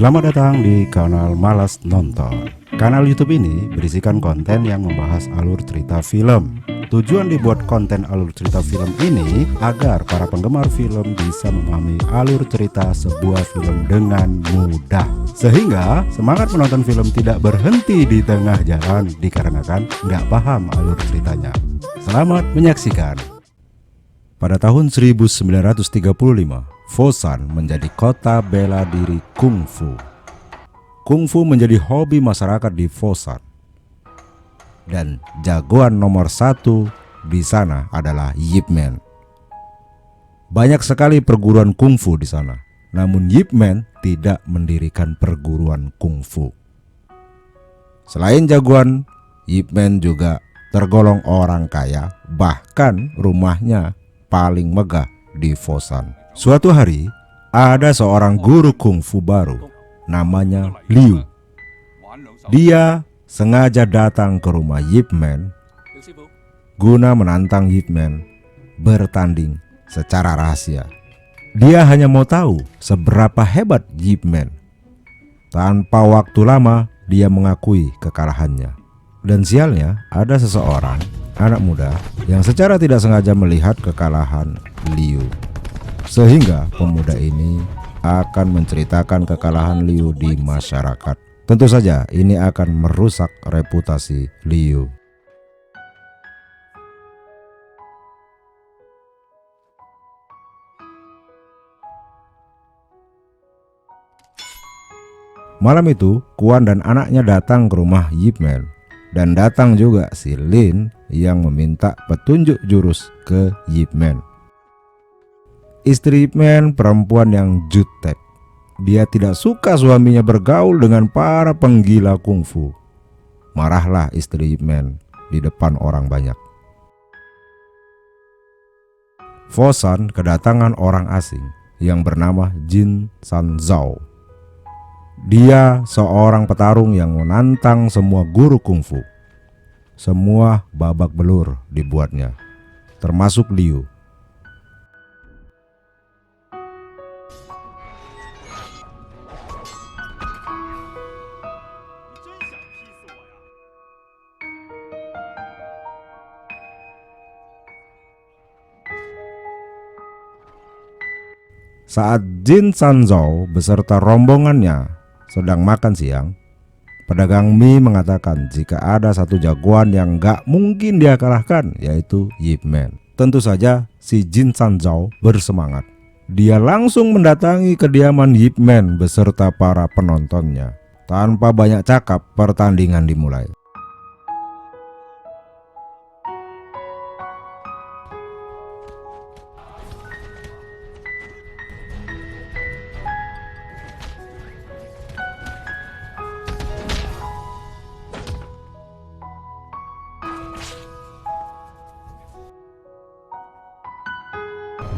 Selamat datang di kanal Malas Nonton. Kanal YouTube ini berisikan konten yang membahas alur cerita film. Tujuan dibuat konten alur cerita film ini agar para penggemar film bisa memahami alur cerita sebuah film dengan mudah, sehingga semangat menonton film tidak berhenti di tengah jalan dikarenakan nggak paham alur ceritanya. Selamat menyaksikan. Pada tahun 1935, Fosan menjadi kota bela diri kungfu. Kungfu menjadi hobi masyarakat di Fosan. Dan jagoan nomor satu di sana adalah Yip Man. Banyak sekali perguruan kungfu di sana. Namun Yip Man tidak mendirikan perguruan kungfu. Selain jagoan, Yip Man juga tergolong orang kaya, bahkan rumahnya paling megah di Fosan. Suatu hari, ada seorang guru kungfu baru, namanya Liu. Dia sengaja datang ke rumah Yip Man guna menantang Yip Man bertanding secara rahasia. Dia hanya mau tahu seberapa hebat Yip Man. Tanpa waktu lama, dia mengakui kekalahannya. Dan sialnya, ada seseorang, anak muda, yang secara tidak sengaja melihat kekalahan Liu. Sehingga pemuda ini akan menceritakan kekalahan Liu di masyarakat. Tentu saja ini akan merusak reputasi Liu. Malam itu, Kuan dan anaknya datang ke rumah Yip Man. Dan datang juga si Lin yang meminta petunjuk jurus ke Yip Man. Istri Yip Man perempuan yang jutek. Dia tidak suka suaminya bergaul dengan para penggila kungfu. Marahlah istri Yip Man di depan orang banyak. Fosan kedatangan orang asing yang bernama Jin Sanzhao. Dia seorang petarung yang menantang semua guru kungfu. Semua babak belur dibuatnya, termasuk Liu. Saat Jin Sanzhao beserta rombongannya sedang makan siang, pedagang mie mengatakan jika ada satu jagoan yang gak mungkin dia kalahkan, yaitu Yip Man. Tentu saja si Jin Sanzhao bersemangat. Dia langsung mendatangi kediaman Yip Man beserta para penontonnya. Tanpa banyak cakap, pertandingan dimulai.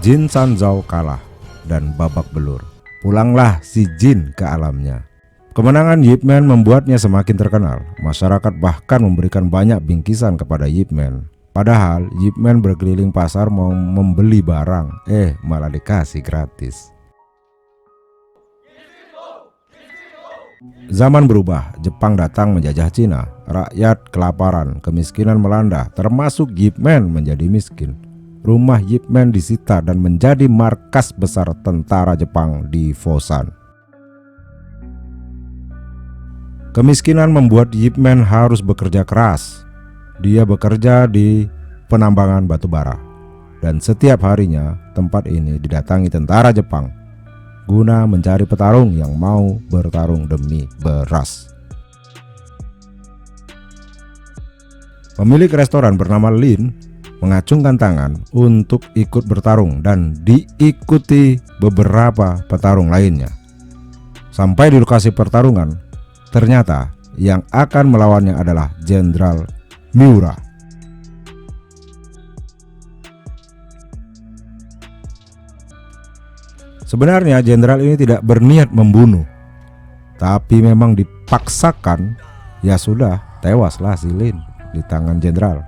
Jin Sanzhao kalah dan babak belur. Pulanglah si Jin ke alamnya. Kemenangan Yip Man membuatnya semakin terkenal. Masyarakat bahkan memberikan banyak bingkisan kepada Yip Man. Padahal Yip Man berkeliling pasar mau membeli barang, malah dikasih gratis. Zaman berubah, Jepang datang menjajah Cina. Rakyat kelaparan, kemiskinan melanda, termasuk Yip Man menjadi miskin. Rumah Yip Man disita dan menjadi markas besar tentara Jepang di Fosan. Kemiskinan membuat Yip Man harus bekerja keras. Dia bekerja di penambangan batu bara. Dan setiap harinya tempat ini didatangi tentara Jepang guna mencari petarung yang mau bertarung demi beras. Pemilik restoran bernama Lin mengacungkan tangan untuk ikut bertarung dan diikuti beberapa petarung lainnya. Sampai di lokasi pertarungan, ternyata yang akan melawannya adalah Jenderal Miura. Sebenarnya jenderal ini tidak berniat membunuh, tapi memang dipaksakan. Ya sudah, tewaslah si Lin di tangan jenderal.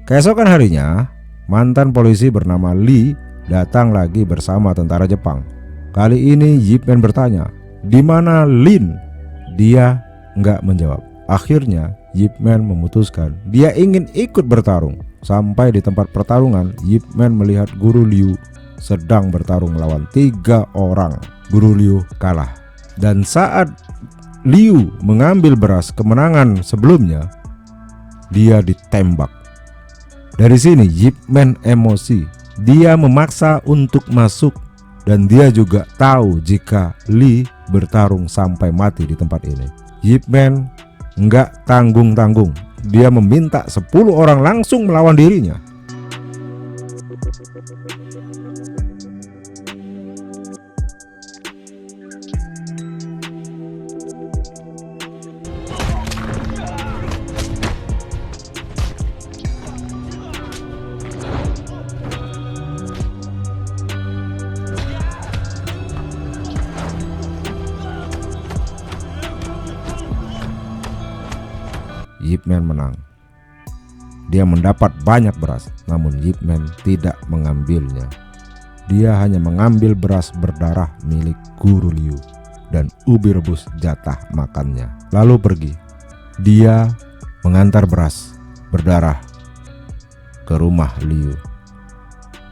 Keesokan harinya, mantan polisi bernama Lee datang lagi bersama tentara Jepang. Kali ini Yip Man bertanya, "Di mana Lin?" Dia nggak menjawab. Akhirnya Yip Man memutuskan dia ingin ikut bertarung. Sampai di tempat pertarungan, Yip Man melihat Guru Liu sedang bertarung melawan 3 orang. Guru Liu kalah. Dan saat Liu mengambil beras kemenangan sebelumnya, dia ditembak. Dari sini Yip Man emosi. Dia memaksa untuk masuk dan dia juga tahu jika Li bertarung sampai mati di tempat ini. Yip Man nggak tanggung-tanggung. Dia meminta 10 orang langsung melawan dirinya. Yip Man menang. Dia mendapat banyak beras, namun Yip Man tidak mengambilnya. Dia hanya mengambil beras berdarah milik Guru Liu dan ubi rebus jatah makannya, lalu pergi. Dia mengantar beras berdarah ke rumah Liu,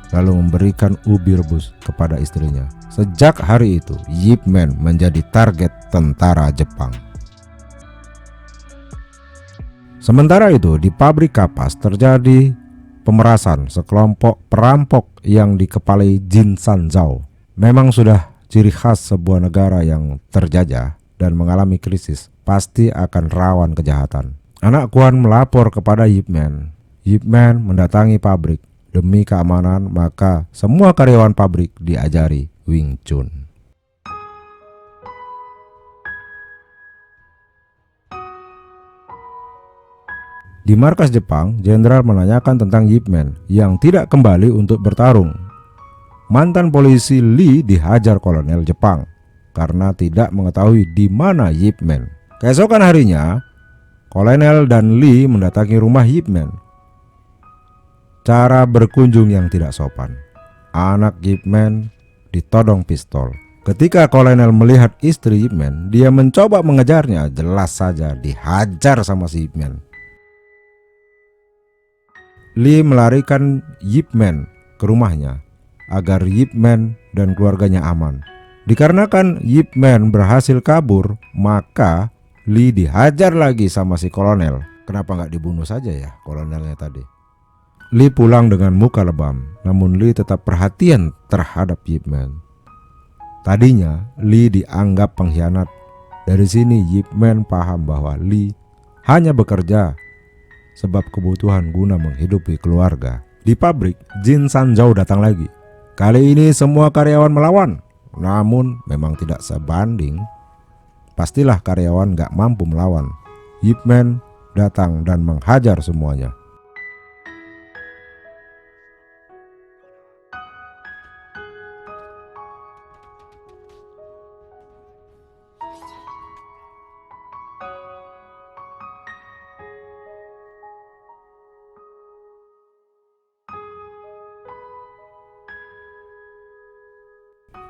lalu memberikan ubi rebus kepada istrinya. Sejak hari itu, Yip Man menjadi target tentara Jepang. Sementara itu, di pabrik kapas terjadi pemerasan sekelompok perampok yang dikepalai Jin Sanzao. Memang sudah ciri khas sebuah negara yang terjajah dan mengalami krisis, pasti akan rawan kejahatan. Anak Kuan melapor kepada Yip Man. Yip Man mendatangi pabrik. Demi keamanan, maka semua karyawan pabrik diajari Wing Chun. Di markas Jepang, jenderal menanyakan tentang Yip Man yang tidak kembali untuk bertarung. Mantan polisi Lee dihajar kolonel Jepang karena tidak mengetahui di mana Yip Man. Keesokan harinya, kolonel dan Lee mendatangi rumah Yip Man. Cara berkunjung yang tidak sopan. Anak Yip Man ditodong pistol. Ketika kolonel melihat istri Yip Man, dia mencoba mengejarnya. Jelas saja dihajar sama si Yip Man. Lee melarikan Yip Man ke rumahnya agar Yip Man dan keluarganya aman. Dikarenakan Yip Man berhasil kabur, maka Lee dihajar lagi sama si kolonel. Kenapa nggak dibunuh saja ya kolonelnya tadi? Lee pulang dengan muka lebam, namun Lee tetap perhatian terhadap Yip Man. Tadinya Lee dianggap pengkhianat. Dari sini Yip Man paham bahwa Lee hanya bekerja sebab kebutuhan guna menghidupi keluarga. Di pabrik, Jin Sanzao datang lagi. Kali ini semua karyawan melawan, namun memang tidak sebanding. Pastilah karyawan gak mampu melawan. Yip Man datang dan menghajar semuanya.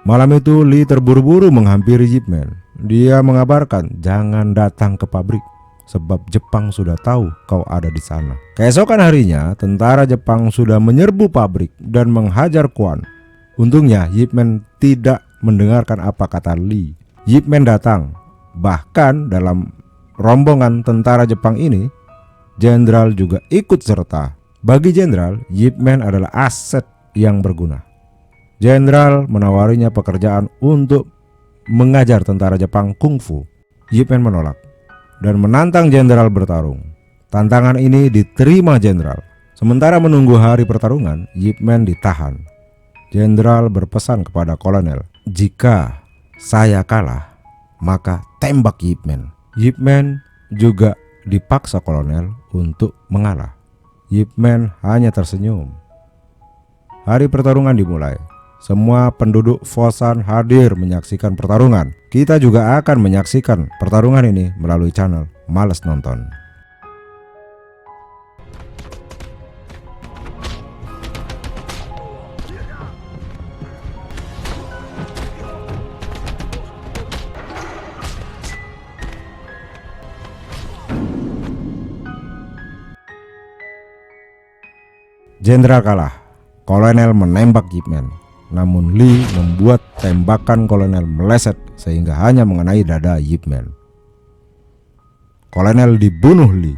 Malam itu Lee terburu-buru menghampiri Yip Man. Dia mengabarkan jangan datang ke pabrik sebab Jepang sudah tahu kau ada di sana. Keesokan harinya tentara Jepang sudah menyerbu pabrik dan menghajar Kuan. Untungnya Yip Man tidak mendengarkan apa kata Lee. Yip Man datang. Bahkan dalam rombongan tentara Jepang ini, jenderal juga ikut serta. Bagi jenderal, Yip Man adalah aset yang berguna. Jenderal menawarinya pekerjaan untuk mengajar tentara Jepang kungfu. Yip Man menolak dan menantang jenderal bertarung. Tantangan ini diterima jenderal. Sementara menunggu hari pertarungan, Yip Man ditahan. Jenderal berpesan kepada kolonel, jika saya kalah, maka tembak Yip Man. Yip Man juga dipaksa kolonel untuk mengalah. Yip Man hanya tersenyum. Hari pertarungan dimulai. Semua penduduk Fosan hadir menyaksikan pertarungan. Kita juga akan menyaksikan pertarungan ini melalui channel Males Nonton. Jenderal kalah. Kolonel menembak Yip Man. Namun Lee membuat tembakan kolonel meleset sehingga hanya mengenai dada Yip Man. Kolonel dibunuh Lee.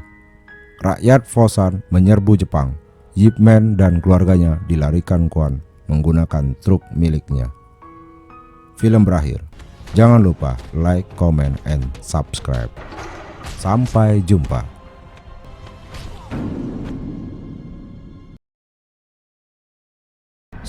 Rakyat Fosan menyerbu Jepang. Yip Man dan keluarganya dilarikan Kwon menggunakan truk miliknya. Film berakhir. Jangan lupa like, comment, and subscribe. Sampai jumpa.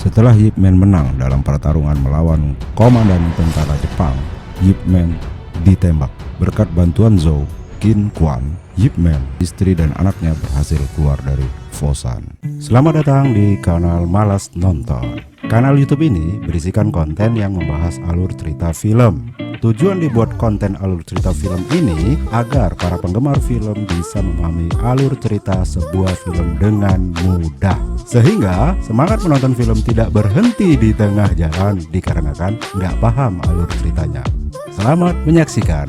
Setelah Yip Man menang dalam pertarungan melawan komandan tentara Jepang, Yip Man ditembak. Berkat bantuan Zhou Qin Quan, Yip Man, istri dan anaknya berhasil keluar dari Fosan. Selamat datang di kanal Malas Nonton. Kanal YouTube ini berisikan konten yang membahas alur cerita film. Tujuan dibuat konten alur cerita film ini agar para penggemar film bisa memahami alur cerita sebuah film dengan mudah, sehingga semangat menonton film tidak berhenti di tengah jalan dikarenakan nggak paham alur ceritanya. Selamat menyaksikan.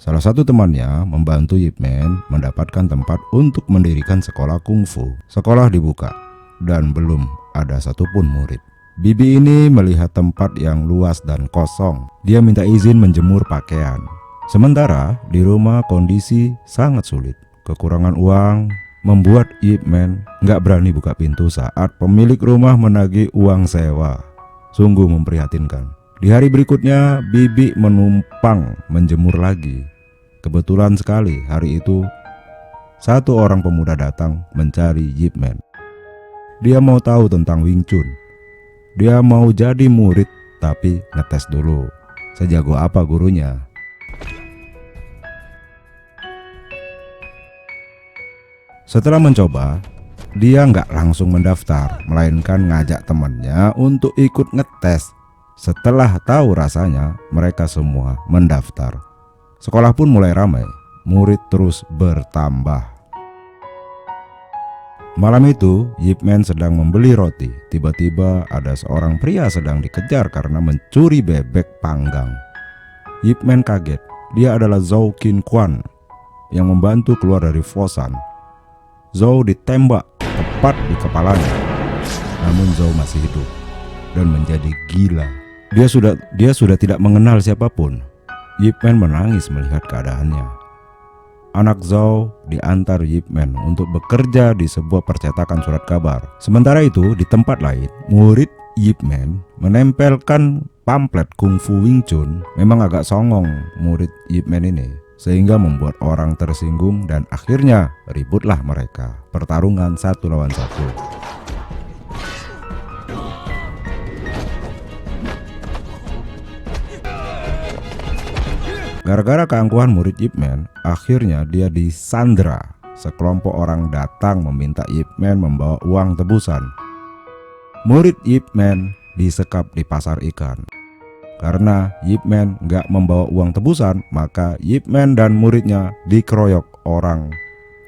Salah satu temannya membantu Yip Man mendapatkan tempat untuk mendirikan sekolah kungfu. Sekolah dibuka dan belum ada satupun murid. Bibi ini melihat tempat yang luas dan kosong. Dia minta izin menjemur pakaian. Sementara di rumah kondisi sangat sulit. Kekurangan uang membuat Yip Man nggak berani buka pintu saat pemilik rumah menagih uang sewa. Sungguh memprihatinkan. Di hari berikutnya, Bibi menumpang menjemur lagi. Kebetulan sekali hari itu, satu orang pemuda datang mencari Yip Man. Dia mau tahu tentang Wing Chun. Dia mau jadi murid, tapi ngetes dulu sejago apa gurunya. Setelah mencoba, dia nggak langsung mendaftar, melainkan ngajak temannya untuk ikut ngetes. Setelah tahu rasanya, mereka semua mendaftar. Sekolah pun mulai ramai, murid terus bertambah. Malam itu, Yip Man sedang membeli roti. Tiba-tiba ada seorang pria sedang dikejar karena mencuri bebek panggang. Yip Man kaget, dia adalah Zhou Qin Quan yang membantu keluar dari Fosan. Zhou ditembak tepat di kepalanya, namun Zhou masih hidup dan menjadi gila. Dia sudah tidak mengenal siapapun. Yip Man menangis melihat keadaannya. Anak Zhou diantar Yip Man untuk bekerja di sebuah percetakan surat kabar. Sementara itu di tempat lain, murid Yip Man menempelkan pamflet kungfu Wing Chun. Memang agak songong murid Yip Man ini, sehingga membuat orang tersinggung dan akhirnya ributlah mereka. Pertarungan 1 lawan 1. Gara-gara keangkuhan murid Yip Man, akhirnya dia disandra. Sekelompok orang datang meminta Yip Man membawa uang tebusan. Murid Yip Man disekap di pasar ikan. Karena Yip Man nggak membawa uang tebusan, maka Yip Man dan muridnya dikeroyok orang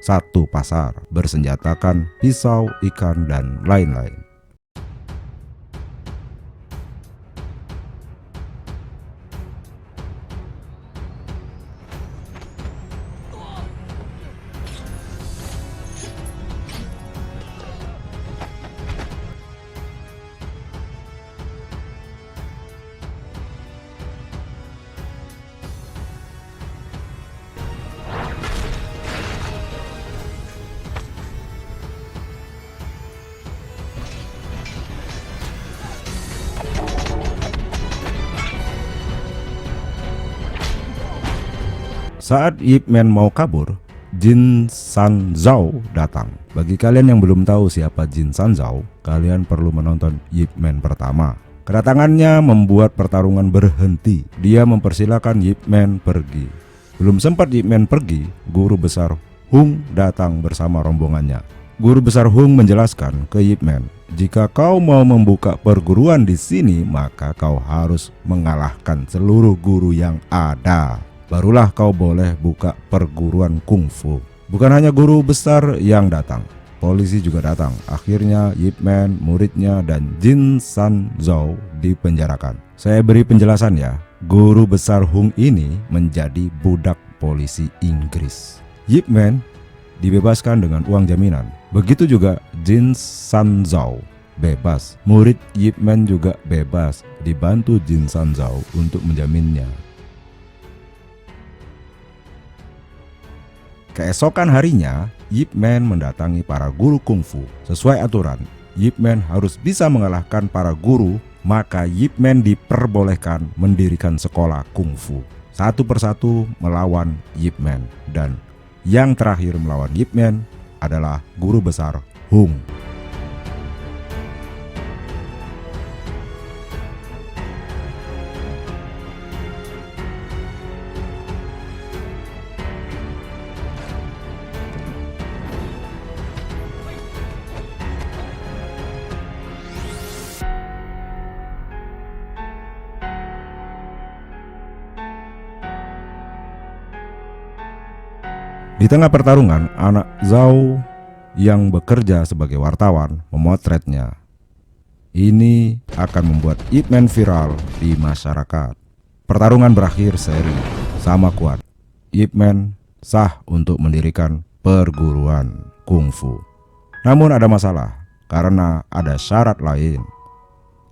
satu pasar, bersenjatakan pisau, ikan, dan lain-lain. Saat Yip Man mau kabur, Jin San Zhao datang. Bagi kalian yang belum tahu siapa Jin San Zhao, kalian perlu menonton Yip Man pertama. Kedatangannya membuat pertarungan berhenti. Dia mempersilahkan Yip Man pergi. Belum sempat Yip Man pergi, guru besar Hung datang bersama rombongannya. Guru besar Hung menjelaskan ke Yip Man, jika kau mau membuka perguruan di sini, maka kau harus mengalahkan seluruh guru yang ada. Barulah kau boleh buka perguruan kungfu. Bukan hanya guru besar yang datang, polisi juga datang. Akhirnya Yip Man, muridnya, dan Jin San Zhao dipenjarakan. Saya beri penjelasan ya. Guru besar Hung ini menjadi budak polisi Inggris. Yip Man dibebaskan dengan uang jaminan. Begitu juga Jin Sanzhao bebas. Murid Yip Man juga bebas, dibantu Jin Sanzhao untuk menjaminnya. Keesokan harinya, Yip Man mendatangi para guru kungfu. Sesuai aturan, Yip Man harus bisa mengalahkan para guru, maka Yip Man diperbolehkan mendirikan sekolah kungfu. Satu persatu melawan Yip Man, dan yang terakhir melawan Yip Man adalah guru besar Hung. Di tengah pertarungan, anak Zhao yang bekerja sebagai wartawan memotretnya. Ini akan membuat Yip Man viral di masyarakat. Pertarungan berakhir seri, sama kuat. Yip Man sah untuk mendirikan perguruan kungfu. Namun ada masalah, karena ada syarat lain.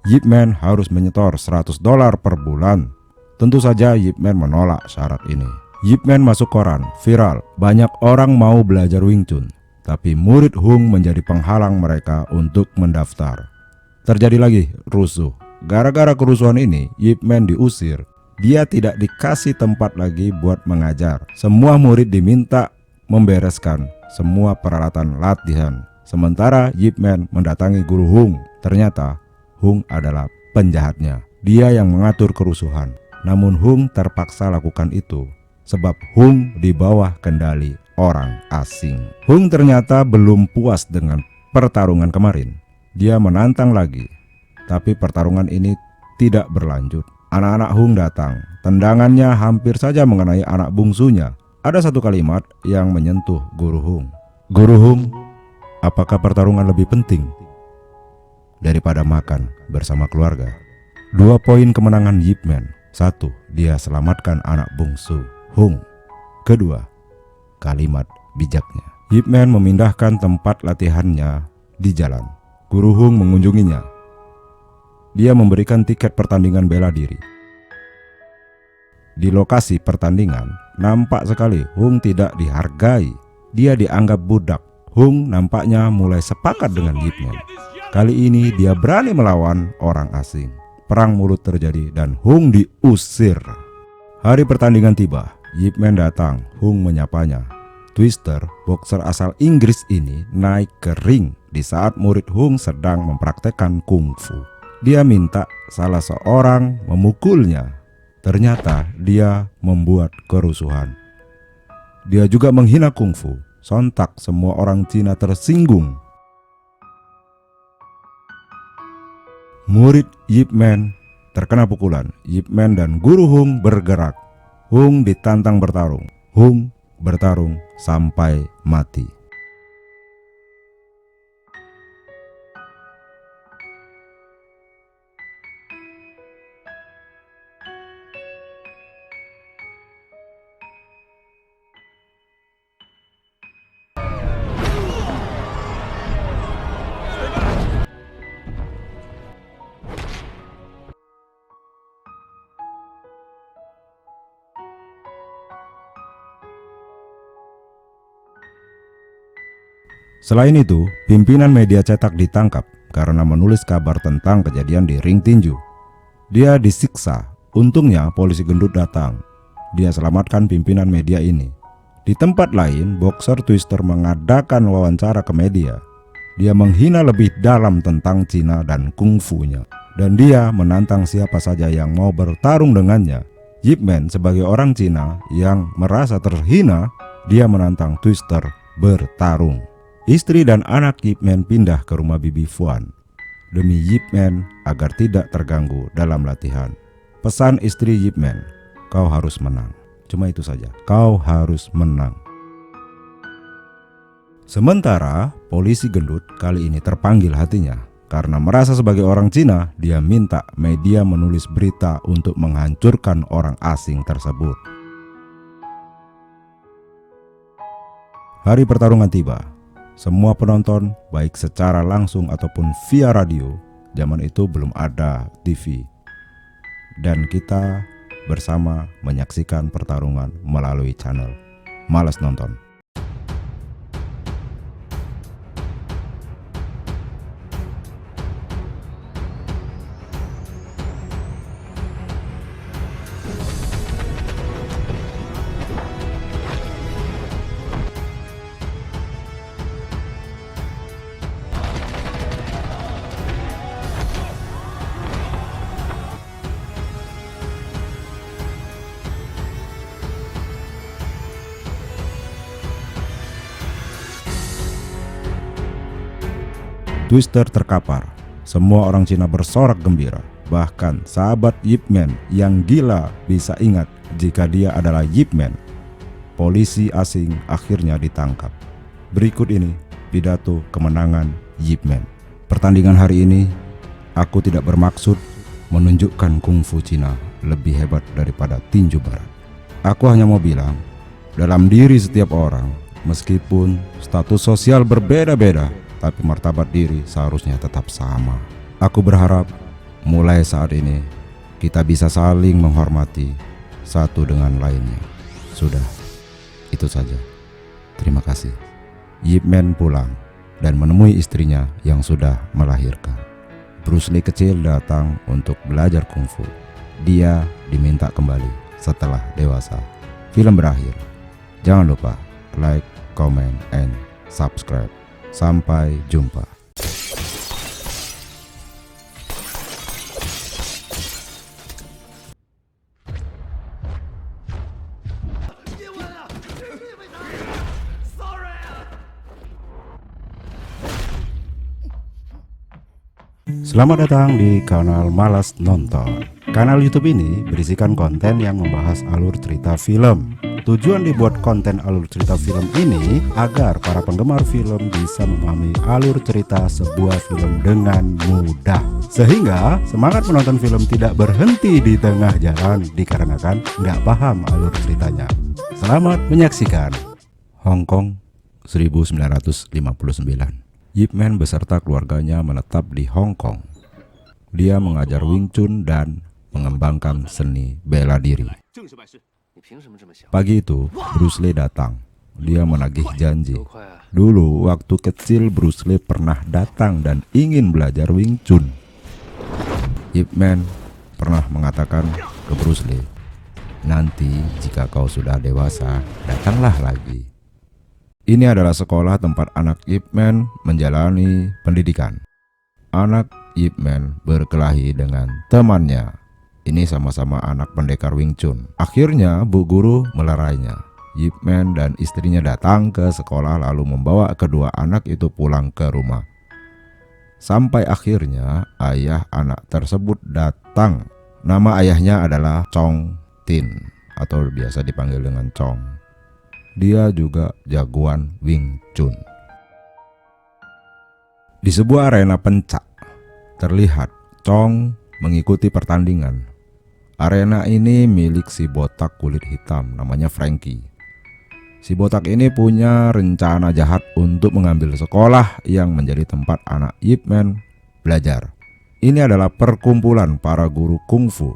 Yip Man harus menyetor $100 per bulan. Tentu saja Yip Man menolak syarat ini. Yip Man masuk koran, viral, banyak orang mau belajar Wing Chun, tapi murid Hung menjadi penghalang mereka untuk mendaftar. Terjadi lagi rusuh. Gara-gara kerusuhan ini, Yip Man diusir. Dia tidak dikasih tempat lagi buat mengajar. Semua murid diminta membereskan semua peralatan latihan. Sementara Yip Man mendatangi guru Hung. Ternyata Hung adalah penjahatnya. Dia yang mengatur kerusuhan. Namun Hung terpaksa lakukan itu sebab Hung di bawah kendali orang asing. Hung ternyata belum puas dengan pertarungan kemarin. Dia menantang lagi, tapi pertarungan ini tidak berlanjut. Anak-anak Hung datang, tendangannya hampir saja mengenai anak bungsunya. Ada satu kalimat yang menyentuh guru Hung. Guru Hung, apakah pertarungan lebih penting daripada makan bersama keluarga? 2 poin kemenangan Yip Man. 1, dia selamatkan anak bungsu Hung. Kedua, kalimat bijaknya. Yip Man memindahkan tempat latihannya di jalan. Guru Hung mengunjunginya. Dia memberikan tiket pertandingan bela diri. Di lokasi pertandingan, nampak sekali Hung tidak dihargai. Dia dianggap budak. Hung nampaknya mulai sepakat dengan Yip Man. Kali ini dia berani melawan orang asing. Perang mulut terjadi dan Hung diusir. Hari pertandingan tiba. Yip Man datang, Hung menyapanya. Twister, boxer asal Inggris ini naik ke ring di saat murid Hung sedang mempraktekkan kungfu. Dia minta salah seorang memukulnya. Ternyata dia membuat kerusuhan. Dia juga menghina kungfu. Sontak semua orang Cina tersinggung. Murid Yip Man terkena pukulan. Yip Man dan guru Hung bergerak. Hung ditantang bertarung. Hung bertarung sampai mati. Selain itu, pimpinan media cetak ditangkap karena menulis kabar tentang kejadian di ring tinju. Dia disiksa. Untungnya polisi gendut datang. Dia selamatkan pimpinan media ini. Di tempat lain, boxer Twister mengadakan wawancara ke media. Dia menghina lebih dalam tentang Cina dan kungfunya. Dan dia menantang siapa saja yang mau bertarung dengannya. Yip Man sebagai orang Cina yang merasa terhina, dia menantang Twister bertarung. Istri dan anak Yip Man pindah ke rumah Bibi Fuan demi Yip Man agar tidak terganggu dalam latihan. Pesan istri Yip Man, kau harus menang. Cuma itu saja, kau harus menang. Sementara polisi gendut kali ini terpanggil hatinya. Karena merasa sebagai orang Cina, dia minta media menulis berita untuk menghancurkan orang asing tersebut. Hari pertarungan tiba. Semua penonton, baik secara langsung ataupun via radio, zaman itu belum ada TV. Dan kita bersama menyaksikan pertarungan melalui channel Malas Nonton. Twister terkapar. Semua orang Cina bersorak gembira. Bahkan sahabat Yip Man yang gila bisa ingat jika dia adalah Yip Man. Polisi asing akhirnya ditangkap. Berikut ini pidato kemenangan Yip Man. Pertandingan hari ini aku tidak bermaksud menunjukkan kungfu Cina lebih hebat daripada tinju barat. Aku hanya mau bilang, dalam diri setiap orang, meskipun status sosial berbeda-beda, tapi martabat diri seharusnya tetap sama. Aku berharap mulai saat ini kita bisa saling menghormati satu dengan lainnya. Sudah, itu saja. Terima kasih. Yip Man pulang dan menemui istrinya yang sudah melahirkan. Bruce Lee kecil datang untuk belajar kungfu. Dia diminta kembali setelah dewasa. Film berakhir. Jangan lupa like, comment, and subscribe. Sampai jumpa. Selamat datang di kanal Malas Nonton. Kanal YouTube ini berisikan konten yang membahas alur cerita film. Tujuan dibuat konten alur cerita film ini agar para penggemar film bisa memahami alur cerita sebuah film dengan mudah, sehingga semangat menonton film tidak berhenti di tengah jalan dikarenakan nggak paham alur ceritanya. Selamat menyaksikan. Hong Kong 1959. Yip Man beserta keluarganya menetap di Hong Kong. Dia mengajar Wing Chun dan mengembangkan seni bela diri. Pagi itu, Bruce Lee datang. Dia menagih janji. Dulu waktu kecil Bruce Lee pernah datang dan ingin belajar Wing Chun. Yip Man pernah mengatakan ke Bruce Lee, "Nanti jika kau sudah dewasa, datanglah lagi." Ini adalah sekolah tempat anak Yip Man menjalani pendidikan. Anak Yip Man berkelahi dengan temannya. Ini sama-sama anak pendekar Wing Chun. Akhirnya bu guru melerainya. Yip Man dan istrinya datang ke sekolah lalu membawa kedua anak itu pulang ke rumah. Sampai akhirnya ayah anak tersebut datang. Nama ayahnya adalah Chong Tin atau biasa dipanggil dengan Chong. Dia juga jagoan Wing Chun. Di sebuah arena pencak terlihat Chong mengikuti pertandingan. Arena ini milik si botak kulit hitam namanya Frankie. Si botak ini punya rencana jahat untuk mengambil sekolah yang menjadi tempat anak Yip Man belajar. Ini adalah perkumpulan para guru kungfu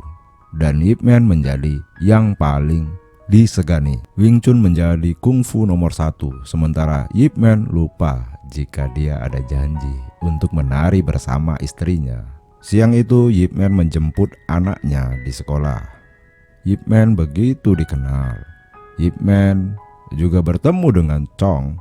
dan Yip Man menjadi yang paling disegani. Wing Chun menjadi kungfu nomor 1, sementara Yip Man lupa jika dia ada janji untuk menari bersama istrinya. Siang itu Yip Man menjemput anaknya di sekolah. Yip Man begitu dikenal. Yip Man juga bertemu dengan Chong.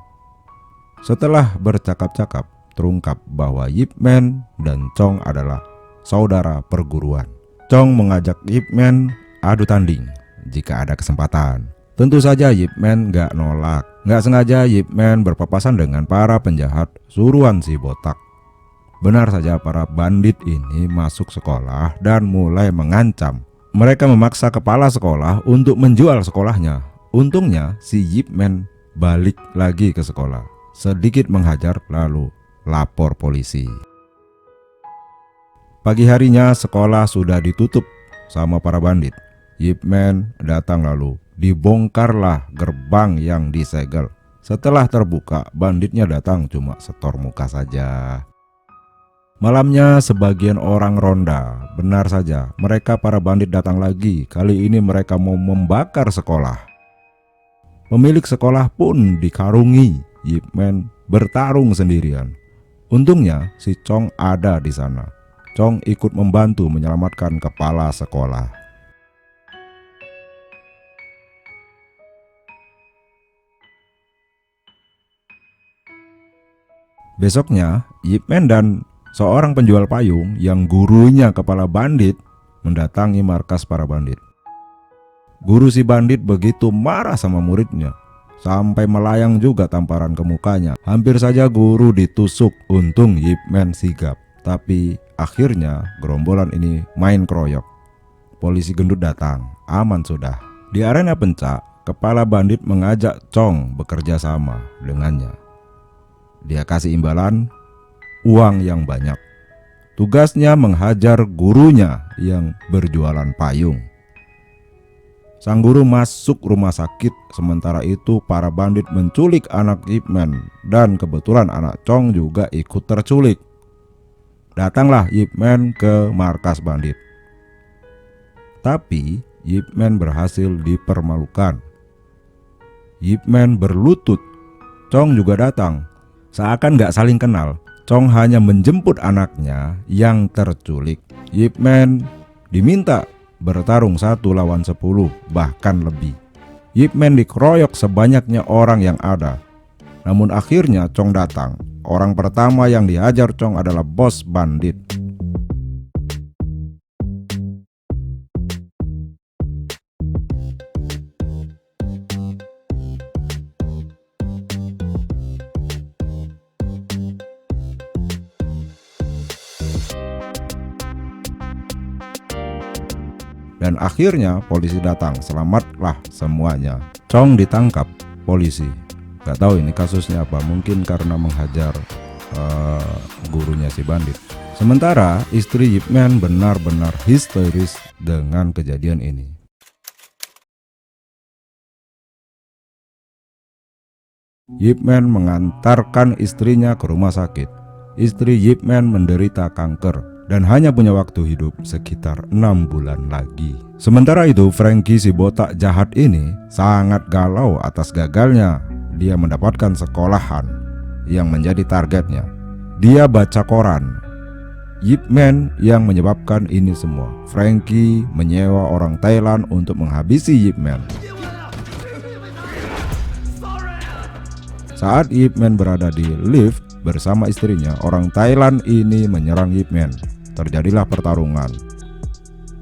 Setelah bercakap-cakap, terungkap bahwa Yip Man dan Chong adalah saudara perguruan. Chong mengajak Yip Man adu tanding jika ada kesempatan. Tentu saja Yip Man gak nolak. Gak sengaja Yip Man berpapasan dengan para penjahat suruhan si botak. Benar saja para bandit ini masuk sekolah dan mulai mengancam. Mereka memaksa kepala sekolah untuk menjual sekolahnya. Untungnya si Yip Man balik lagi ke sekolah. Sedikit menghajar lalu lapor polisi. Pagi harinya sekolah sudah ditutup sama para bandit. Yip Man datang lalu dibongkarlah gerbang yang disegel. Setelah terbuka, banditnya datang cuma setor muka saja. Malamnya sebagian orang ronda. Benar saja, mereka para bandit datang lagi. Kali ini mereka mau membakar sekolah. Pemilik sekolah pun dikarungi. Ip Man bertarung sendirian. Untungnya si Chong ada di sana. Chong ikut membantu menyelamatkan kepala sekolah. Besoknya, Ip Man dan seorang penjual payung yang gurunya kepala bandit mendatangi markas para bandit. Guru si bandit begitu marah sama muridnya, sampai melayang juga tamparan ke mukanya. Hampir saja guru ditusuk. Untung Ip Man sigap. Tapi akhirnya gerombolan ini main keroyok. Polisi gendut datang, aman sudah. Di arena pencak, kepala bandit mengajak Chong bekerja sama dengannya. Dia kasih imbalan uang yang banyak. Tugasnya menghajar gurunya yang berjualan payung. Sang guru masuk rumah sakit. Sementara itu para bandit menculik anak Ip Man. Dan kebetulan anak Chong juga ikut terculik. Datanglah Ip Man ke markas bandit. Tapi Ip Man berhasil dipermalukan. Ip Man berlutut. Chong juga datang. Seakan gak saling kenal, Chong hanya menjemput anaknya yang terculik. Ip Man diminta bertarung 1 lawan 10, bahkan lebih. Ip Man dikeroyok sebanyaknya orang yang ada. Namun akhirnya Chong datang. Orang pertama yang dihajar Chong adalah bos bandit. Dan akhirnya polisi datang, selamatlah semuanya. Chong ditangkap polisi. Gak tahu ini kasusnya apa, mungkin karena menghajar gurunya si bandit. Sementara istri Ip Man benar-benar histeris dengan kejadian ini. Ip Man mengantarkan istrinya ke rumah sakit. Istri Ip Man menderita kanker dan hanya punya waktu hidup sekitar 6 bulan lagi. Sementara itu Frankie si botak jahat ini sangat galau atas gagalnya dia mendapatkan sekolahan yang menjadi targetnya. Dia baca koran. Ip Man yang menyebabkan ini semua. Frankie menyewa orang Thailand untuk menghabisi Ip Man. Saat Ip Man berada di lift bersama istrinya, orang Thailand ini menyerang Ip Man. Terjadilah pertarungan.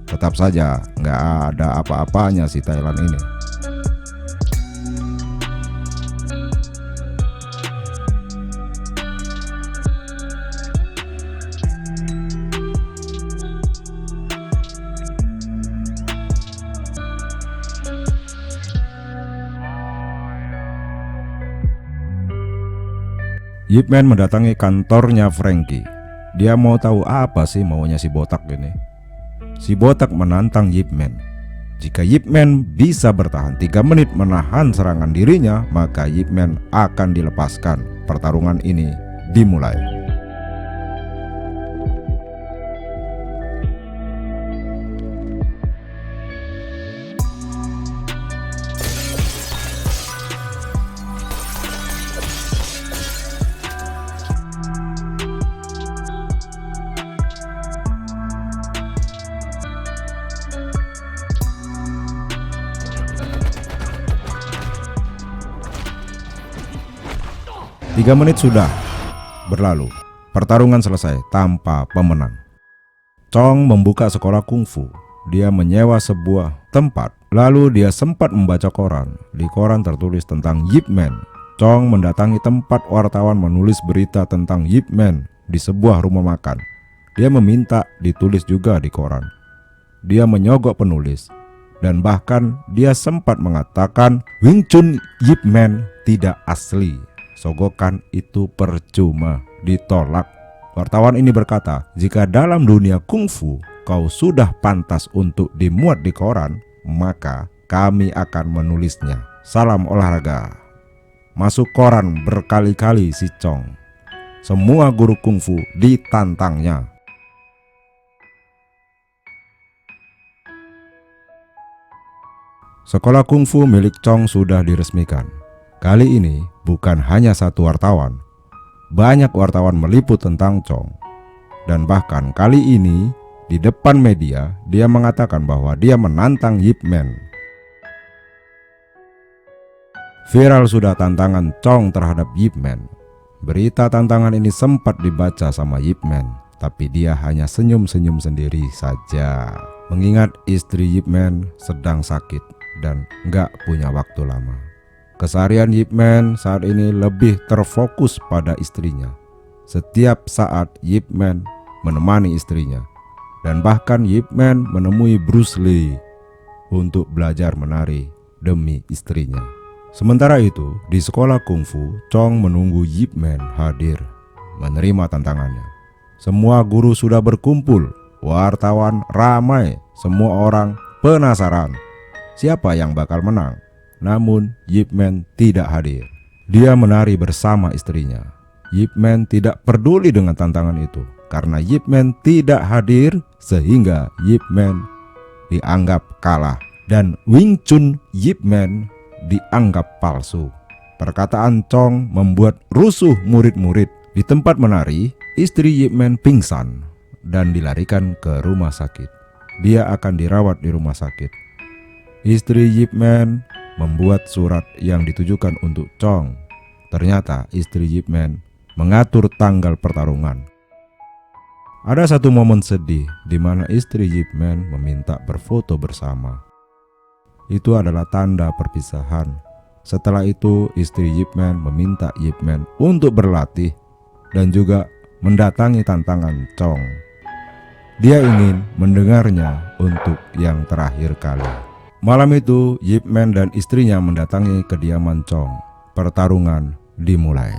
Tetap saja nggak ada apa-apanya si Thailand ini. Ip Man mendatangi kantornya Frankie. Dia mau tahu apa sih maunya si botak ini. Si botak menantang Ip Man. Jika Ip Man bisa bertahan 3 menit menahan serangan dirinya, maka Ip Man akan dilepaskan. Pertarungan ini dimulai. Tiga menit sudah berlalu. Pertarungan selesai tanpa pemenang. Chong membuka sekolah kungfu. Dia menyewa sebuah tempat. Lalu dia sempat membaca koran. Di koran tertulis tentang Ip Man. Chong mendatangi tempat wartawan menulis berita tentang Ip Man di sebuah rumah makan. Dia meminta ditulis juga di koran. Dia menyogok penulis. Dan bahkan dia sempat mengatakan Wing Chun Ip Man tidak asli. Sogokan itu percuma, ditolak. Wartawan ini berkata, jika dalam dunia kungfu kau sudah pantas untuk dimuat di koran, maka kami akan menulisnya. Salam olahraga. masuk koran berkali-kali si Chong. Semua guru kungfu ditantangnya. Sekolah kungfu milik Chong sudah diresmikan. Kali ini bukan hanya satu wartawan. Banyak wartawan meliput tentang Chong. Dan bahkan kali ini di depan media dia mengatakan bahwa dia menantang Yip Man. Viral sudah tantangan Chong terhadap Yip Man. Berita tantangan ini sempat dibaca sama Yip Man, tapi dia hanya senyum-senyum sendiri saja. Mengingat istri Yip Man sedang sakit dan nggak punya waktu lama. Keseharian Yip Man saat ini lebih terfokus pada istrinya. Setiap saat Yip Man menemani istrinya. Dan bahkan Yip Man menemui Bruce Lee untuk belajar menari demi istrinya. Sementara itu, di sekolah kungfu, Chong menunggu Yip Man hadir menerima tantangannya. Semua guru sudah berkumpul, wartawan ramai, semua orang penasaran siapa yang bakal menang. Namun Yip Man tidak hadir. Dia menari bersama istrinya. Yip Man tidak peduli dengan tantangan itu. Karena Yip Man tidak hadir, sehingga Yip Man dianggap kalah. Dan Wing Chun Yip Man dianggap palsu. Perkataan Chong membuat rusuh murid-murid. Di tempat menari, istri Yip Man pingsan dan dilarikan ke rumah sakit. Dia akan dirawat di rumah sakit. Istri Yip Man membuat surat yang ditujukan untuk Chong. Ternyata istri Yip Man mengatur tanggal pertarungan. Ada satu momen sedih di mana istri Yip Man meminta berfoto bersama. Itu adalah tanda perpisahan. Setelah itu istri Yip Man meminta Yip Man untuk berlatih dan juga mendatangi tantangan Chong. Dia ingin mendengarnya untuk yang terakhir kali. Malam itu Yip Man dan istrinya mendatangi kediaman Chong. Pertarungan dimulai.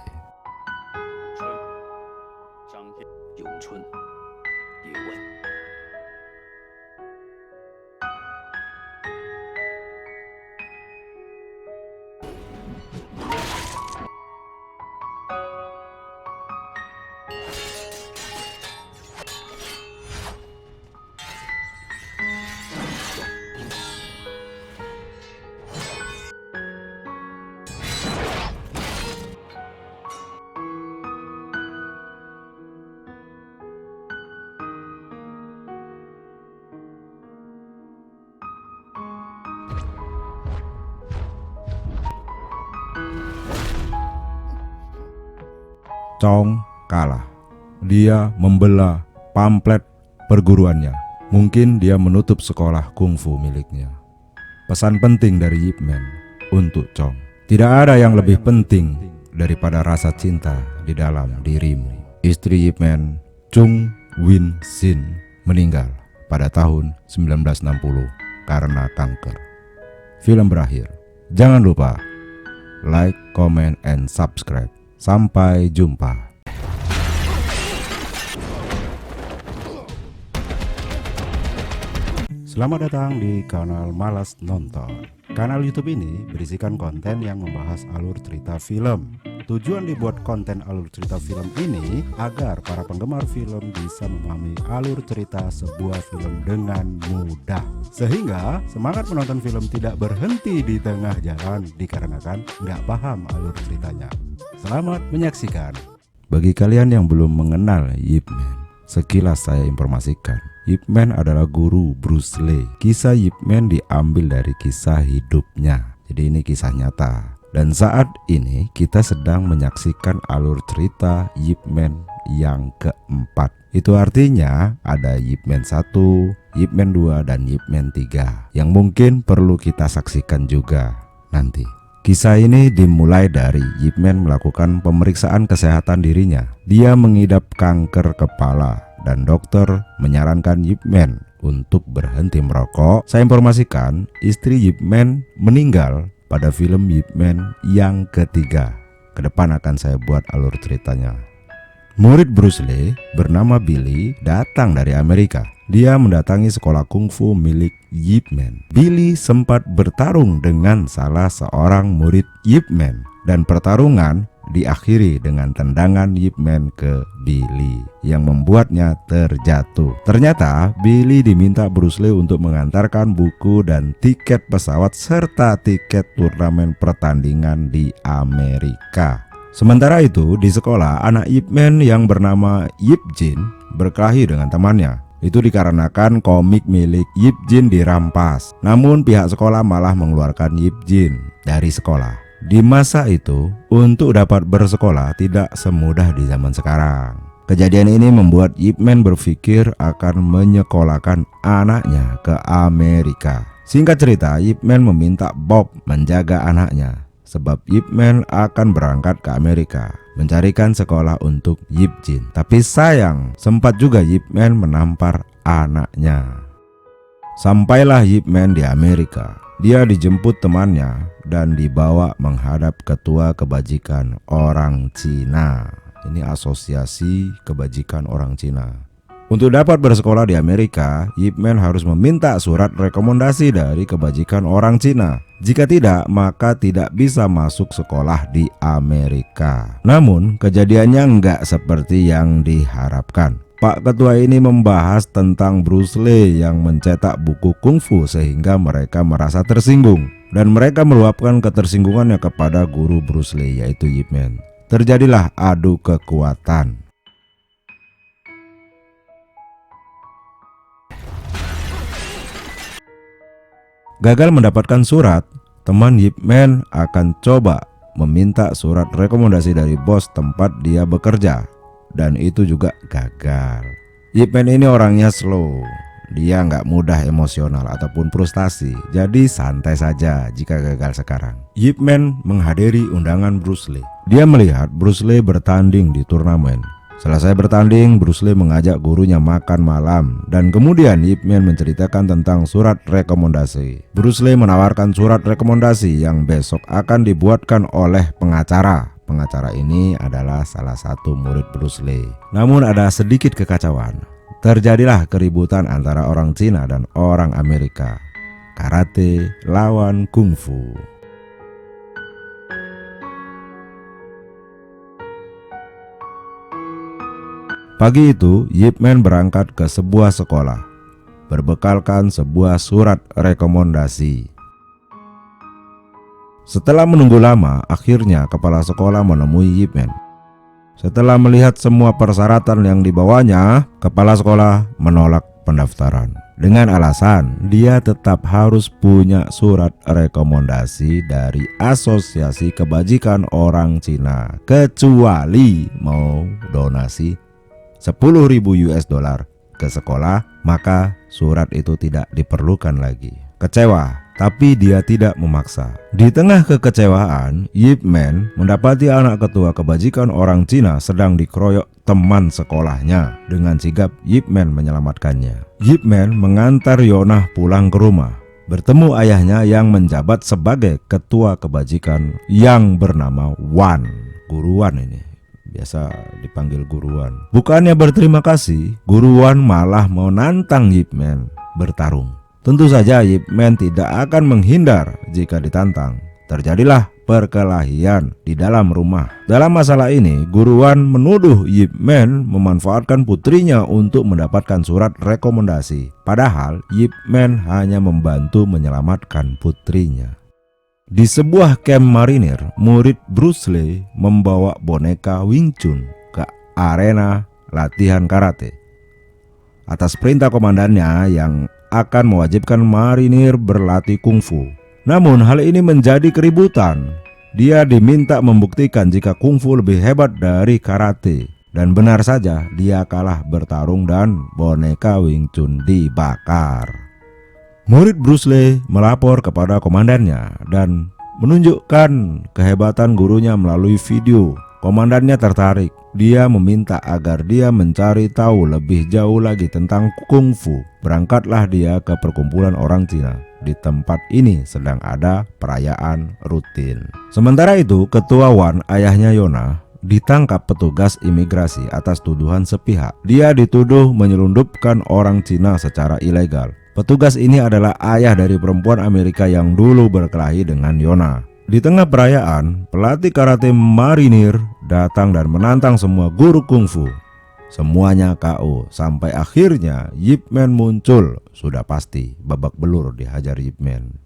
Chong kalah. Dia membelah pamflet perguruannya. Mungkin dia menutup sekolah kungfu miliknya. Pesan penting dari Yip Man untuk Chong. Tidak ada yang lebih penting daripada rasa cinta di dalam dirimu. Istri Yip Man, Chung Win Sin, meninggal pada tahun 1960 karena kanker. Film berakhir. Jangan lupa like, comment, and subscribe. Sampai jumpa. Selamat datang di kanal Malas Nonton. Kanal YouTube ini berisikan konten yang membahas alur cerita film. Tujuan dibuat konten alur cerita film ini agar para penggemar film bisa memahami alur cerita sebuah film dengan mudah. Sehingga semangat menonton film tidak berhenti di tengah jalan dikarenakan nggak paham alur ceritanya. Selamat menyaksikan. Bagi kalian yang belum mengenal Yip Man, sekilas saya informasikan. Yip Man adalah guru Bruce Lee. Kisah Yip Man diambil dari kisah hidupnya. Jadi ini kisah nyata. Dan saat ini kita sedang menyaksikan alur cerita Yip Man yang keempat. Itu artinya ada Yip Man 1, Yip Man 2, dan Yip Man 3 yang mungkin perlu kita saksikan juga nanti. Kisah ini dimulai dari Yip Man melakukan pemeriksaan kesehatan dirinya. Dia mengidap kanker kepala dan dokter menyarankan Yip Man untuk berhenti merokok. Saya informasikan istri Yip Man meninggal pada film Yip Man yang ketiga. Kedepan akan saya buat alur ceritanya. Murid Bruce Lee bernama Billy datang dari Amerika. Dia mendatangi sekolah kungfu milik Yip Man. Billy sempat bertarung dengan salah seorang murid Yip Man dan pertarungan diakhiri dengan tendangan Yip Man ke Billy yang membuatnya terjatuh. Ternyata Billy diminta Bruce Lee untuk mengantarkan buku dan tiket pesawat serta tiket turnamen pertandingan di Amerika. Sementara itu di sekolah, anak Yip Man yang bernama Yip Jin berkelahi dengan temannya. Itu dikarenakan komik milik Yip Jin dirampas. Namun pihak sekolah malah mengeluarkan Yip Jin dari sekolah. Di masa itu, untuk dapat bersekolah tidak semudah di zaman sekarang. Kejadian ini membuat Yip Man berpikir akan menyekolahkan anaknya ke Amerika. Singkat cerita, Yip Man meminta Bob menjaga anaknya, sebab Yip Man akan berangkat ke Amerika mencarikan sekolah untuk Yip Jin. Tapi sayang, sempat juga Yip Man menampar anaknya. Sampailah Yip Man di Amerika. Dia dijemput temannya dan dibawa menghadap ketua kebajikan orang Cina. Ini asosiasi kebajikan orang Cina. Untuk dapat bersekolah di Amerika, Yip Man harus meminta surat rekomendasi dari kebajikan orang Cina. Jika tidak, maka tidak bisa masuk sekolah di Amerika. Namun, kejadiannya nggak seperti yang diharapkan. Pak Ketua ini membahas tentang Bruce Lee yang mencetak buku kungfu sehingga mereka merasa tersinggung. Dan mereka meluapkan ketersinggungannya kepada guru Bruce Lee, yaitu Yip Man. Terjadilah adu kekuatan. Gagal mendapatkan surat, teman Yip Man akan coba meminta surat rekomendasi dari bos tempat dia bekerja, dan itu juga gagal. Yip Man ini orangnya slow, dia nggak mudah emosional ataupun frustasi, jadi santai saja jika gagal sekarang. Yip Man menghadiri undangan Bruce Lee. Dia melihat Bruce Lee bertanding di turnamen. Selesai bertanding, Bruce Lee mengajak gurunya makan malam dan kemudian Yip Man menceritakan tentang surat rekomendasi. Bruce Lee menawarkan surat rekomendasi yang besok akan dibuatkan oleh pengacara. Pengacara ini adalah salah satu murid Bruce Lee. Namun ada sedikit kekacauan. Terjadilah keributan antara orang Cina dan orang Amerika. Karate lawan kungfu. Pagi itu, Yip Man berangkat ke sebuah sekolah, berbekalkan sebuah surat rekomendasi. Setelah menunggu lama, akhirnya kepala sekolah menemui Yip Man. Setelah melihat semua persyaratan yang dibawanya, kepala sekolah menolak pendaftaran dengan alasan dia tetap harus punya surat rekomendasi dari Asosiasi Kebajikan Orang Cina, kecuali mau donasi 10.000 US dollar ke sekolah, maka surat itu tidak diperlukan lagi. Kecewa, tapi dia tidak memaksa. Di tengah kekecewaan, Yip Man mendapati anak ketua kebajikan orang Cina sedang dikeroyok teman sekolahnya. Dengan sigap, Yip Man menyelamatkannya. Yip Man mengantar Yonah pulang ke rumah, bertemu ayahnya yang menjabat sebagai ketua kebajikan yang bernama Wan. Guru Wan ini biasa dipanggil Guruan. Bukannya berterima kasih, Guruan malah menantang Yip Man bertarung. Tentu saja Yip Man tidak akan menghindar jika ditantang. Terjadilah perkelahian di dalam rumah. Dalam masalah ini, Guruan menuduh Yip Man memanfaatkan putrinya untuk mendapatkan surat rekomendasi. Padahal Yip Man hanya membantu menyelamatkan putrinya. Di sebuah camp marinir, murid Bruce Lee membawa boneka Wing Chun ke arena latihan karate. Atas perintah komandannya yang akan mewajibkan marinir berlatih kungfu. Namun hal ini menjadi keributan. Dia diminta membuktikan jika kungfu lebih hebat dari karate. Dan benar saja, dia kalah bertarung dan boneka Wing Chun dibakar. Murid Bruce Lee melapor kepada komandannya dan menunjukkan kehebatan gurunya melalui video. Komandannya tertarik. Dia meminta agar dia mencari tahu lebih jauh lagi tentang kungfu. Berangkatlah dia ke perkumpulan orang Cina. Di tempat ini sedang ada perayaan rutin. Sementara itu, ketua Wan, ayahnya Yonah, ditangkap petugas imigrasi atas tuduhan sepihak. Dia dituduh menyelundupkan orang Cina secara ilegal. Petugas ini adalah ayah dari perempuan Amerika yang dulu berkelahi dengan Yona. Di tengah perayaan, pelatih karate marinir datang dan menantang semua guru kungfu. Semuanya KO sampai akhirnya Yip Man muncul. Sudah pasti babak belur dihajar Yip Man.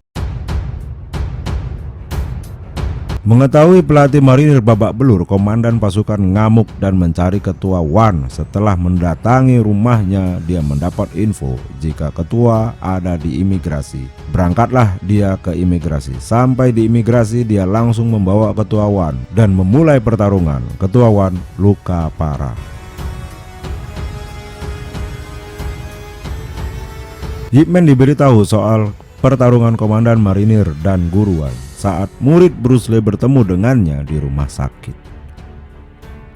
Mengetahui pelatih marinir babak belur, komandan pasukan ngamuk dan mencari ketua Wan. Setelah mendatangi rumahnya, dia mendapat info jika ketua ada di imigrasi. Berangkatlah dia ke imigrasi. Sampai di imigrasi, dia langsung membawa ketua Wan dan memulai pertarungan. Ketua Wan luka parah. Yip Man diberitahu soal pertarungan komandan marinir dan guru Wan saat murid Bruce Lee bertemu dengannya di rumah sakit.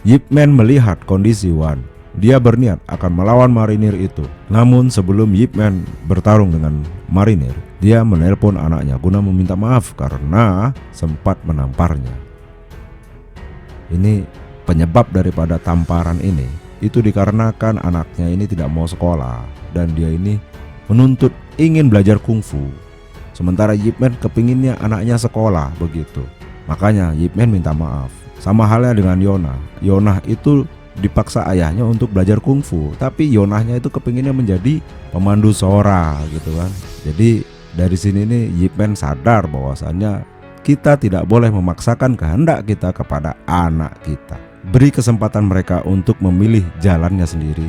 Yip Man melihat kondisi Wan. Dia berniat akan melawan marinir itu. Namun sebelum Yip Man bertarung dengan marinir, dia menelpon anaknya guna meminta maaf karena sempat menamparnya. Ini penyebab daripada tamparan ini itu dikarenakan anaknya ini tidak mau sekolah dan dia ini menuntut ingin belajar kungfu. Sementara Yip Man kepinginnya anaknya sekolah begitu. Makanya Yip Man minta maaf. Sama halnya dengan Yona. Yona itu dipaksa ayahnya untuk belajar kungfu, tapi Yonahnya itu kepinginnya menjadi pemandu Sora gitu kan. Jadi dari sini nih Yip Man sadar bahwasannya kita tidak boleh memaksakan kehendak kita kepada anak kita. Beri kesempatan mereka untuk memilih jalannya sendiri,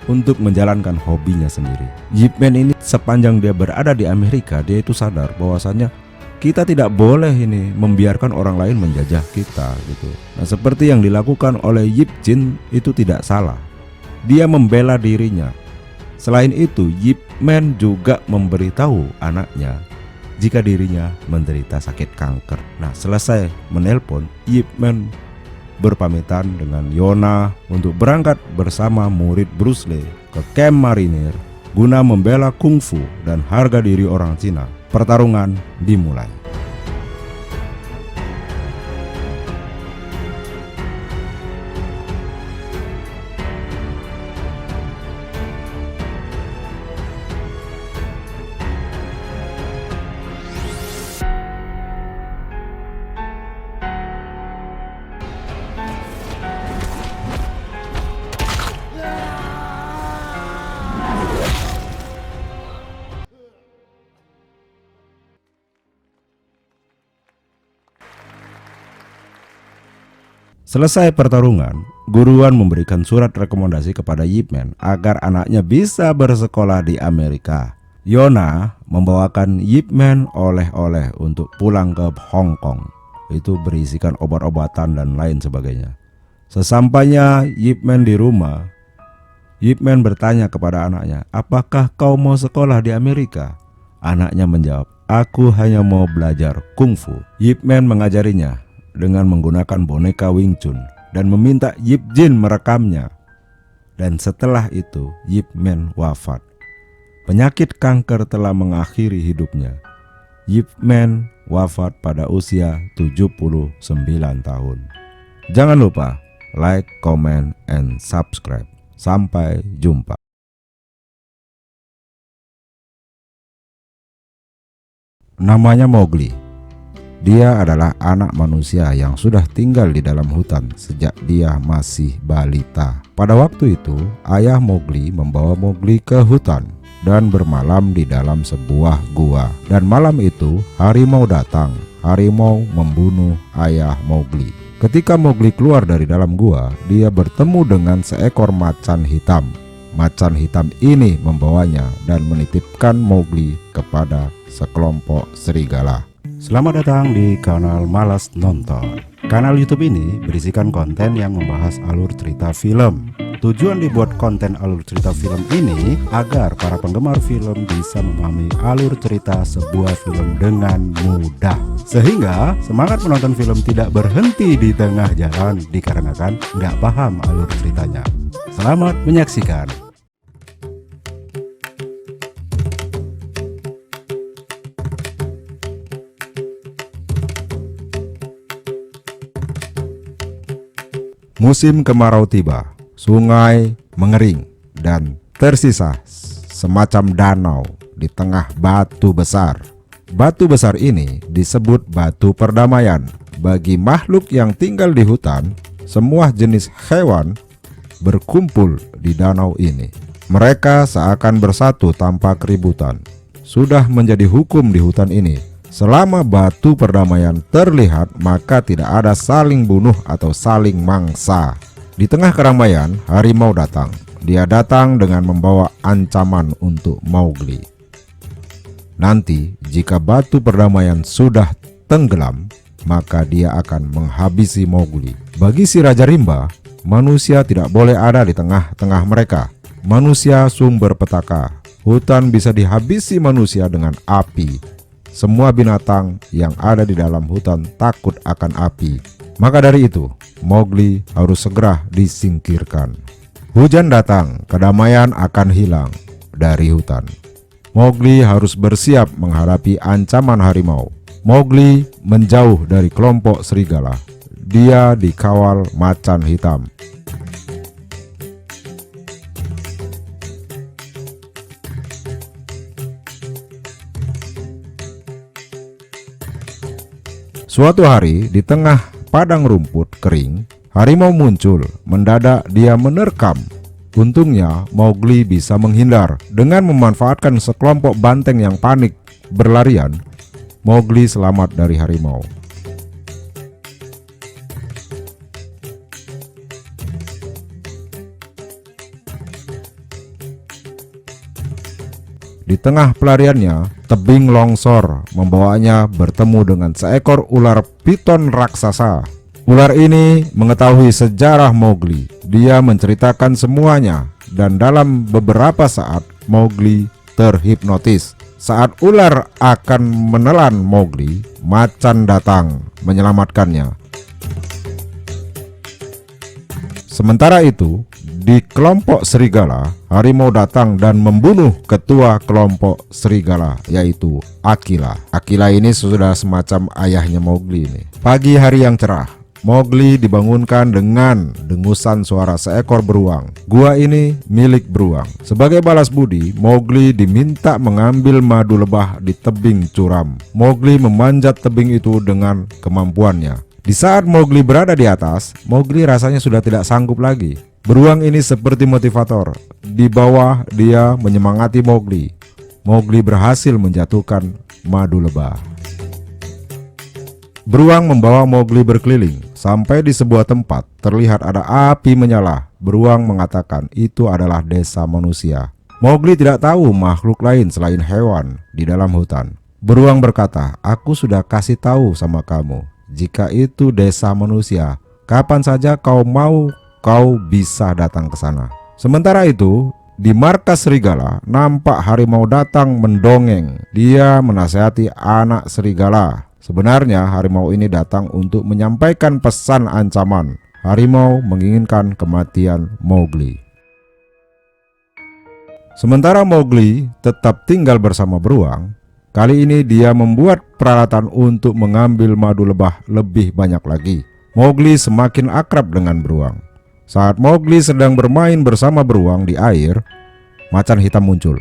untuk menjalankan hobinya sendiri. Yip Man ini sepanjang dia berada di Amerika, dia itu sadar bahwasannya kita tidak boleh ini membiarkan orang lain menjajah kita gitu. Nah, seperti yang dilakukan oleh Yip Jin itu tidak salah. Dia membela dirinya. Selain itu, Yip Man juga memberitahu anaknya jika dirinya menderita sakit kanker. Nah, selesai menelpon, Yip Man berpamitan dengan Yona untuk berangkat bersama murid Bruce Lee ke kamp marinir guna membela kungfu dan harga diri orang Cina. Pertarungan dimulai. Selesai pertarungan, Guru Wan memberikan surat rekomendasi kepada Yip Man agar anaknya bisa bersekolah di Amerika. Yona membawakan Yip Man oleh-oleh untuk pulang ke Hong Kong. Itu berisikan obat-obatan dan lain sebagainya. Sesampainya Yip Man di rumah, Yip Man bertanya kepada anaknya, "Apakah kau mau sekolah di Amerika?" Anaknya menjawab, "Aku hanya mau belajar kungfu." Yip Man mengajarinya dengan menggunakan boneka Wing Chun dan meminta Yip Jin merekamnya. Dan setelah itu Yip Man wafat. Penyakit kanker telah mengakhiri hidupnya. Yip Man wafat pada usia 79 tahun. Jangan lupa like, comment, and subscribe. Sampai jumpa. Namanya Mowgli. Dia adalah anak manusia yang sudah tinggal di dalam hutan sejak dia masih balita. Pada waktu itu, ayah Mowgli membawa Mowgli ke hutan dan bermalam di dalam sebuah gua. Dan malam itu, harimau datang. Harimau membunuh ayah Mowgli. Ketika Mowgli keluar dari dalam gua, dia bertemu dengan seekor macan hitam. Macan hitam ini membawanya dan menitipkan Mowgli kepada sekelompok serigala. Selamat datang di kanal Malas Nonton. Kanal YouTube ini berisikan konten yang membahas alur cerita film. Tujuan dibuat konten alur cerita film ini agar para penggemar film bisa memahami alur cerita sebuah film dengan mudah, sehingga semangat menonton film tidak berhenti di tengah jalan dikarenakan nggak paham alur ceritanya. Selamat menyaksikan. Musim kemarau tiba, sungai mengering dan tersisa semacam danau di tengah batu besar. Batu besar ini disebut batu perdamaian. Bagi makhluk yang tinggal di hutan, semua jenis hewan berkumpul di danau ini. Mereka seakan bersatu tanpa keributan. Sudah menjadi hukum di hutan ini, selama batu perdamaian terlihat, maka tidak ada saling bunuh atau saling mangsa. Di tengah keramaian, harimau datang. Dia datang dengan membawa ancaman untuk Mowgli. Nanti, jika batu perdamaian sudah tenggelam, maka dia akan menghabisi Mowgli. Bagi si Raja Rimba, manusia tidak boleh ada di tengah-tengah mereka. Manusia sumber petaka. Hutan bisa dihabisi manusia dengan api. Semua binatang yang ada di dalam hutan takut akan api. Maka dari itu, Mowgli harus segera disingkirkan. Hujan datang, kedamaian akan hilang dari hutan. Mowgli harus bersiap menghadapi ancaman harimau. Mowgli menjauh dari kelompok serigala. Dia dikawal macan hitam. Suatu hari di tengah padang rumput kering, harimau muncul. Mendadak dia menerkam. Untungnya Mowgli bisa menghindar. Dengan memanfaatkan sekelompok banteng yang panik berlarian, Mowgli selamat dari harimau. Di tengah pelariannya, tebing longsor membawanya bertemu dengan seekor ular piton raksasa. Ular ini mengetahui sejarah Mowgli. Dia menceritakan semuanya, dan dalam beberapa saat Mowgli terhipnotis. Saat ular akan menelan Mowgli, macan datang menyelamatkannya. Sementara itu, di kelompok serigala, harimau datang dan membunuh ketua kelompok serigala, yaitu Akila. Akila ini sudah semacam ayahnya Mowgli ini. Pagi hari yang cerah, Mowgli dibangunkan dengan dengusan suara seekor beruang. Gua ini milik beruang. Sebagai balas budi, Mowgli diminta mengambil madu lebah di tebing curam. Mowgli memanjat tebing itu dengan kemampuannya. Di saat Mowgli berada di atas, Mowgli rasanya sudah tidak sanggup lagi. Beruang ini seperti motivator. Di bawah dia menyemangati Mowgli. Mowgli berhasil menjatuhkan madu lebah. Beruang membawa Mowgli berkeliling. Sampai di sebuah tempat, terlihat ada api menyala. Beruang mengatakan itu adalah desa manusia. Mowgli tidak tahu makhluk lain selain hewan di dalam hutan. Beruang berkata, "Aku sudah kasih tahu sama kamu. Jika itu desa manusia, kapan saja kau mau, kau bisa datang ke sana." Sementara itu, di markas serigala, nampak harimau datang mendongeng. Dia menasihati anak serigala. Sebenarnya harimau ini datang untuk menyampaikan pesan ancaman. Harimau menginginkan kematian Mowgli. Sementara Mowgli tetap tinggal bersama beruang, kali ini dia membuat peralatan untuk mengambil madu lebah lebih banyak lagi. Mowgli semakin akrab dengan beruang. Saat Mowgli sedang bermain bersama beruang di air, macan hitam muncul.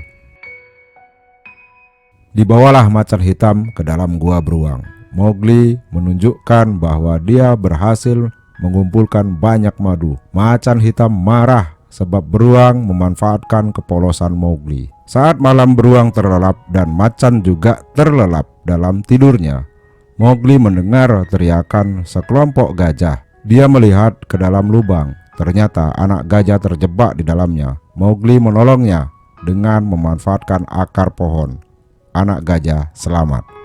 Dibawalah macan hitam ke dalam gua beruang. Mowgli menunjukkan bahwa dia berhasil mengumpulkan banyak madu. Macan hitam marah sebab beruang memanfaatkan kepolosan Mowgli. Saat malam beruang terlelap dan macan juga terlelap dalam tidurnya, Mowgli mendengar teriakan sekelompok gajah. Dia melihat ke dalam lubang. Ternyata anak gajah terjebak di dalamnya. Mowgli menolongnya dengan memanfaatkan akar pohon. Anak gajah selamat.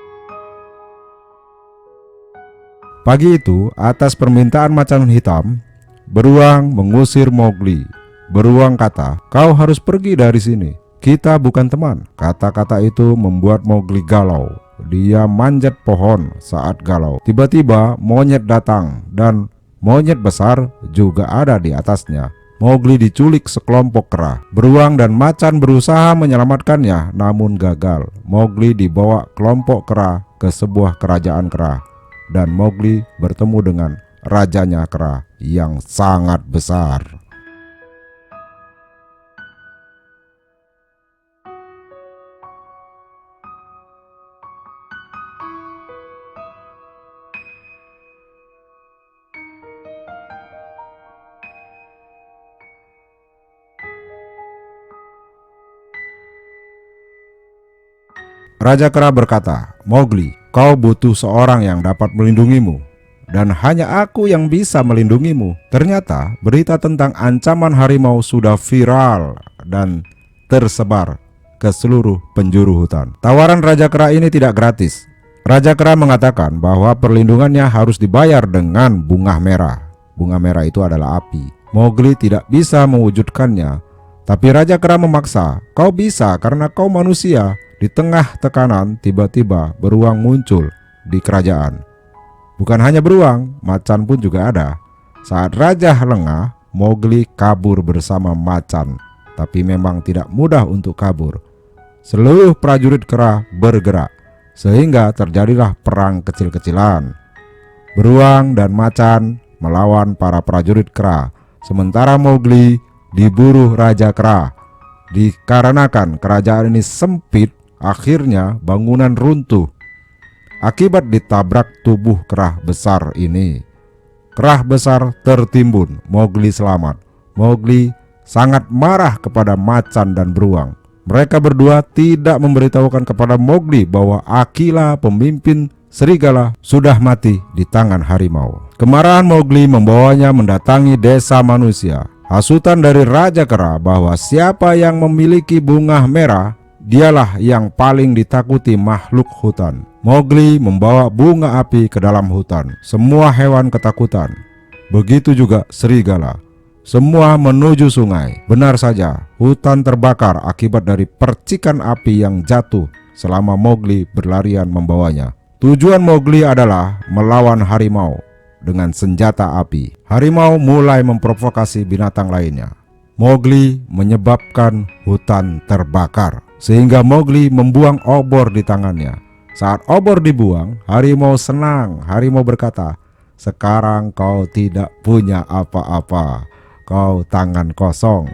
Pagi itu, atas permintaan macan hitam, beruang mengusir Mowgli. Beruang kata, "Kau harus pergi dari sini. Kita bukan teman." Kata-kata itu membuat Mowgli galau. Dia manjat pohon saat galau. Tiba-tiba monyet datang dan monyet besar juga ada di atasnya. Mowgli diculik sekelompok kera. Beruang dan macan berusaha menyelamatkannya, namun gagal. Mowgli dibawa kelompok kera ke sebuah kerajaan kera, dan Mowgli bertemu dengan rajanya kera yang sangat besar. Raja Kera berkata, "Mowgli, kau butuh seorang yang dapat melindungimu, dan hanya aku yang bisa melindungimu." Ternyata berita tentang ancaman harimau sudah viral dan tersebar ke seluruh penjuru hutan. Tawaran Raja Kera ini tidak gratis. Raja Kera mengatakan bahwa perlindungannya harus dibayar dengan bunga merah. Bunga merah itu adalah api. Mowgli tidak bisa mewujudkannya, tapi Raja Kera memaksa. "Kau bisa karena kau manusia." Di tengah tekanan, tiba-tiba beruang muncul di kerajaan. Bukan hanya beruang, macan pun juga ada. Saat Raja lengah, Mowgli kabur bersama macan. Tapi memang tidak mudah untuk kabur. Seluruh prajurit kera bergerak, sehingga terjadilah perang kecil-kecilan. Beruang dan macan melawan para prajurit kera, sementara Mowgli diburu Raja Kera. Dikarenakan kerajaan ini sempit, akhirnya bangunan runtuh akibat ditabrak tubuh kerah besar ini. Kerah besar tertimbun, Mowgli selamat. Mowgli sangat marah kepada macan dan beruang. Mereka berdua tidak memberitahukan kepada Mowgli bahwa Akila, pemimpin serigala, sudah mati di tangan harimau. Kemarahan Mowgli membawanya mendatangi desa manusia. Hasutan dari Raja Kera bahwa siapa yang memiliki bunga merah, dialah yang paling ditakuti makhluk hutan. Mowgli membawa bunga api ke dalam hutan. Semua hewan ketakutan. Begitu juga serigala. Semua menuju sungai. Benar saja, hutan terbakar akibat dari percikan api yang jatuh selama Mowgli berlarian membawanya. Tujuan Mowgli adalah melawan harimau dengan senjata api. Harimau mulai memprovokasi binatang lainnya. Mowgli menyebabkan hutan terbakar, sehingga Mowgli membuang obor di tangannya. Saat obor dibuang, harimau senang. Harimau berkata, "Sekarang kau tidak punya apa-apa. Kau tangan kosong."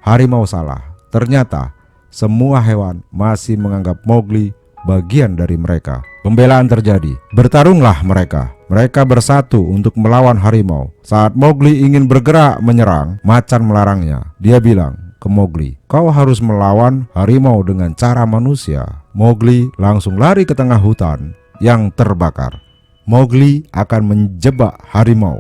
Harimau salah. Ternyata semua hewan masih menganggap Mowgli bagian dari mereka. Pembelaan terjadi. Bertarunglah mereka. Mereka bersatu untuk melawan harimau. Saat Mowgli ingin bergerak menyerang, macan melarangnya. Dia bilang ke Mowgli, "Kau harus melawan harimau dengan cara manusia." Mowgli langsung lari ke tengah hutan yang terbakar. Mowgli akan menjebak harimau.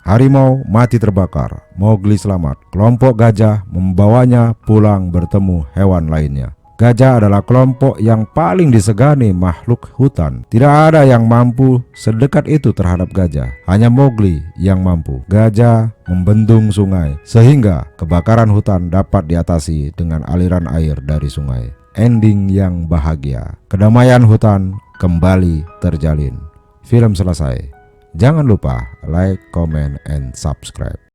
Harimau mati terbakar. Mowgli selamat. Kelompok gajah membawanya pulang bertemu hewan lainnya. Gajah adalah kelompok yang paling disegani makhluk hutan. Tidak ada yang mampu sedekat itu terhadap gajah. Hanya Mowgli yang mampu. Gajah membendung sungai sehingga kebakaran hutan dapat diatasi dengan aliran air dari sungai. Ending yang bahagia. Kedamaian hutan kembali terjalin. Film selesai. Jangan lupa like, comment, and subscribe.